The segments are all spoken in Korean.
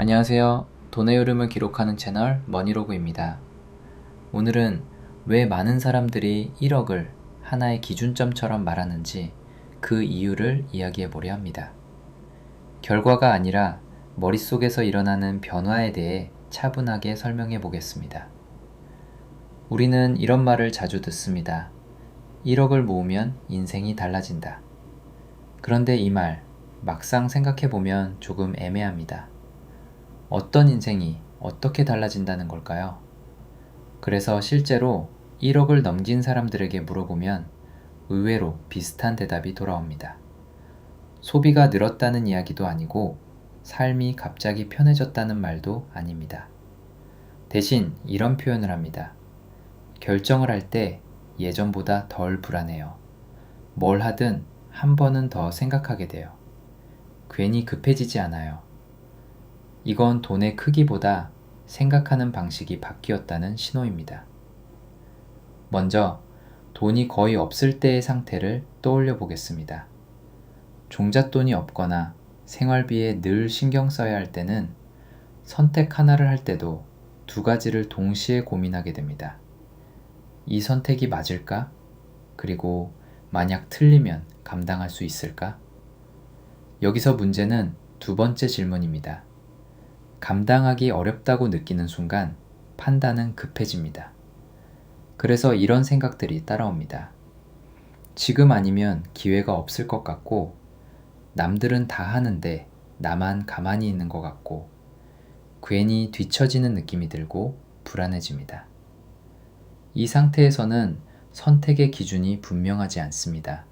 안녕하세요. 돈의 흐름을 기록하는 채널 머니로그입니다. 오늘은 왜 많은 사람들이 1억을 하나의 기준점처럼 말하는지 그 이유를 이야기해 보려 합니다. 결과가 아니라 머릿속에서 일어나는 변화에 대해 차분하게 설명해 보겠습니다. 우리는 이런 말을 자주 듣습니다. 1억을 모으면 인생이 달라진다. 그런데 이 말, 막상 생각해 보면 조금 애매합니다. 어떤 인생이 어떻게 달라진다는 걸까요? 그래서 실제로 1억을 넘긴 사람들에게 물어보면 의외로 비슷한 대답이 돌아옵니다. 소비가 늘었다는 이야기도 아니고 삶이 갑자기 편해졌다는 말도 아닙니다. 대신 이런 표현을 합니다. 결정을 할 때 예전보다 덜 불안해요. 뭘 하든 한 번은 더 생각하게 돼요. 괜히 급해지지 않아요. 이건 돈의 크기보다 생각하는 방식이 바뀌었다는 신호입니다. 먼저 돈이 거의 없을 때의 상태를 떠올려 보겠습니다. 종잣돈이 없거나 생활비에 늘 신경 써야 할 때는 선택 하나를 할 때도 두 가지를 동시에 고민하게 됩니다. 이 선택이 맞을까? 그리고 만약 틀리면 감당할 수 있을까? 여기서 문제는 두 번째 질문입니다. 감당하기 어렵다고 느끼는 순간 판단은 급해집니다. 그래서 이런 생각들이 따라옵니다. 지금 아니면 기회가 없을 것 같고, 남들은 다 하는데 나만 가만히 있는 것 같고, 괜히 뒤처지는 느낌이 들고 불안해집니다. 이 상태에서는 선택의 기준이 분명하지 않습니다.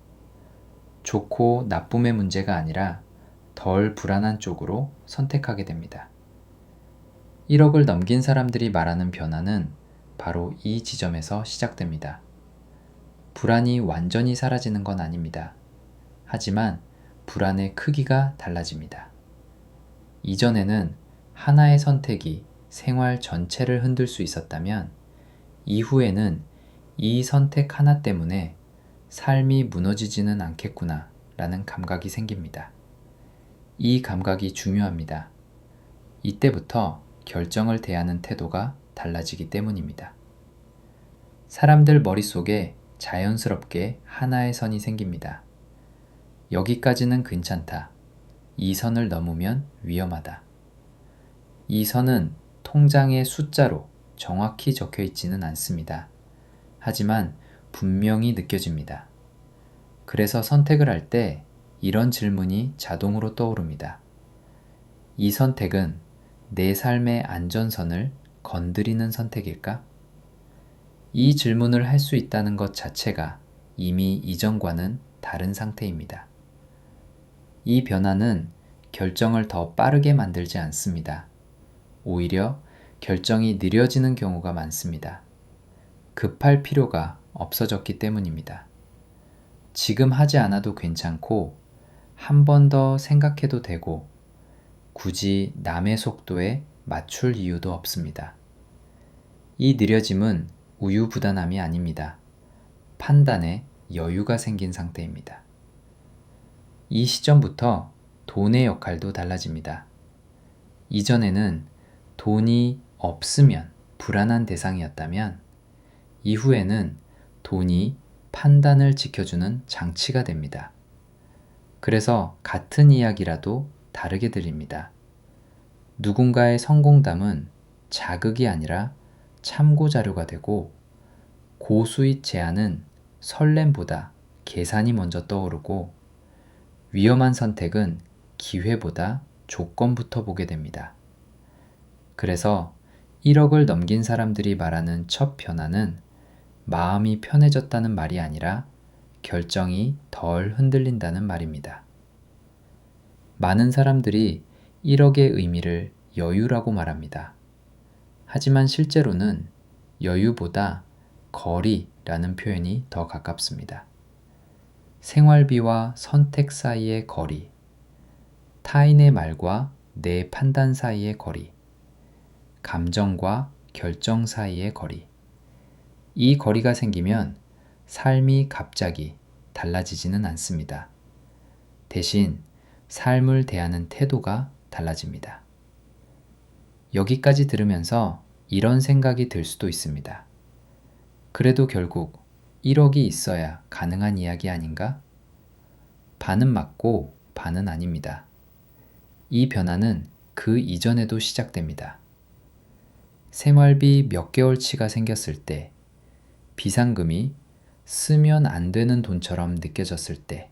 좋고 나쁨의 문제가 아니라 덜 불안한 쪽으로 선택하게 됩니다. 1억을 넘긴 사람들이 말하는 변화는 바로 이 지점에서 시작됩니다. 불안이 완전히 사라지는 건 아닙니다. 하지만 불안의 크기가 달라집니다. 이전에는 하나의 선택이 생활 전체를 흔들 수 있었다면 이후에는 이 선택 하나 때문에 삶이 무너지지는 않겠구나 라는 감각이 생깁니다. 이 감각이 중요합니다. 이때부터 결정을 대하는 태도가 달라지기 때문입니다. 사람들 머릿속에 자연스럽게 하나의 선이 생깁니다. 여기까지는 괜찮다. 이 선을 넘으면 위험하다. 이 선은 통장의 숫자로 정확히 적혀 있지는 않습니다. 하지만 분명히 느껴집니다. 그래서 선택을 할 때 이런 질문이 자동으로 떠오릅니다. 이 선택은 내 삶의 안전선을 건드리는 선택일까? 이 질문을 할 수 있다는 것 자체가 이미 이전과는 다른 상태입니다. 이 변화는 결정을 더 빠르게 만들지 않습니다. 오히려 결정이 느려지는 경우가 많습니다. 급할 필요가 없어졌기 때문입니다. 지금 하지 않아도 괜찮고 한 번 더 생각해도 되고 굳이 남의 속도에 맞출 이유도 없습니다. 이 느려짐은 우유부단함이 아닙니다. 판단에 여유가 생긴 상태입니다. 이 시점부터 돈의 역할도 달라집니다. 이전에는 돈이 없으면 불안한 대상이었다면 이후에는 돈이 판단을 지켜주는 장치가 됩니다. 그래서 같은 이야기라도 다르게 들립니다. 누군가의 성공담은 자극이 아니라 참고 자료가 되고 고수익 제안은 설렘보다 계산이 먼저 떠오르고 위험한 선택은 기회보다 조건부터 보게 됩니다. 그래서 1억을 넘긴 사람들이 말하는 첫 변화는 마음이 편해졌다는 말이 아니라 결정이 덜 흔들린다는 말입니다. 많은 사람들이 1억의 의미를 여유라고 말합니다. 하지만 실제로는 여유보다 거리라는 표현이 더 가깝습니다. 생활비와 선택 사이의 거리, 타인의 말과 내 판단 사이의 거리, 감정과 결정 사이의 거리. 이 거리가 생기면 삶이 갑자기 달라지지는 않습니다. 대신 삶을 대하는 태도가 달라집니다. 여기까지 들으면서 이런 생각이 들 수도 있습니다. 그래도 결국 1억이 있어야 가능한 이야기 아닌가? 반은 맞고 반은 아닙니다. 이 변화는 그 이전에도 시작됩니다. 생활비 몇 개월치가 생겼을 때, 비상금이 쓰면 안 되는 돈처럼 느껴졌을 때,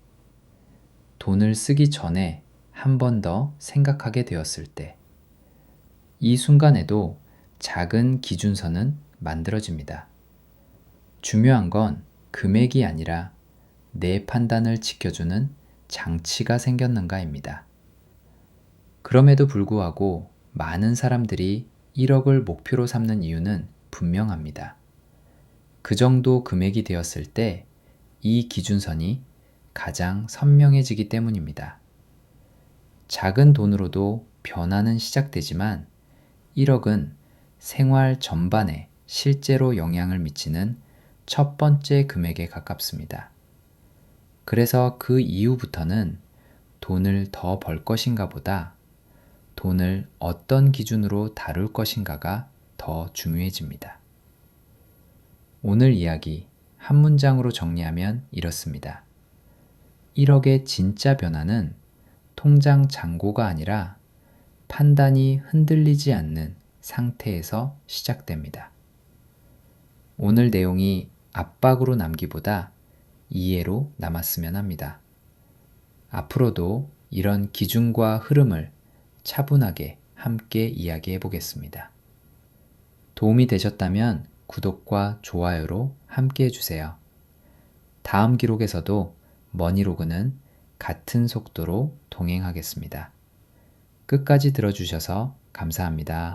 돈을 쓰기 전에 한 번 더 생각하게 되었을 때, 이 순간에도 작은 기준선은 만들어집니다. 중요한 건 금액이 아니라 내 판단을 지켜주는 장치가 생겼는가입니다. 그럼에도 불구하고 많은 사람들이 1억을 목표로 삼는 이유는 분명합니다. 그 정도 금액이 되었을 때 이 기준선이 가장 선명해지기 때문입니다. 작은 돈으로도 변화는 시작되지만 1억은 생활 전반에 실제로 영향을 미치는 첫 번째 금액에 가깝습니다. 그래서 그 이후부터는 돈을 더 벌 것인가 보다 돈을 어떤 기준으로 다룰 것인가가 더 중요해집니다. 오늘 이야기 한 문장으로 정리하면 이렇습니다. 1억의 진짜 변화는 통장 잔고가 아니라 판단이 흔들리지 않는 상태에서 시작됩니다. 오늘 내용이 압박으로 남기보다 이해로 남았으면 합니다. 앞으로도 이런 기준과 흐름을 차분하게 함께 이야기해 보겠습니다. 도움이 되셨다면 구독과 좋아요로 함께 해주세요. 다음 기록에서도 머니로그는 같은 속도로 동행하겠습니다. 끝까지 들어주셔서 감사합니다.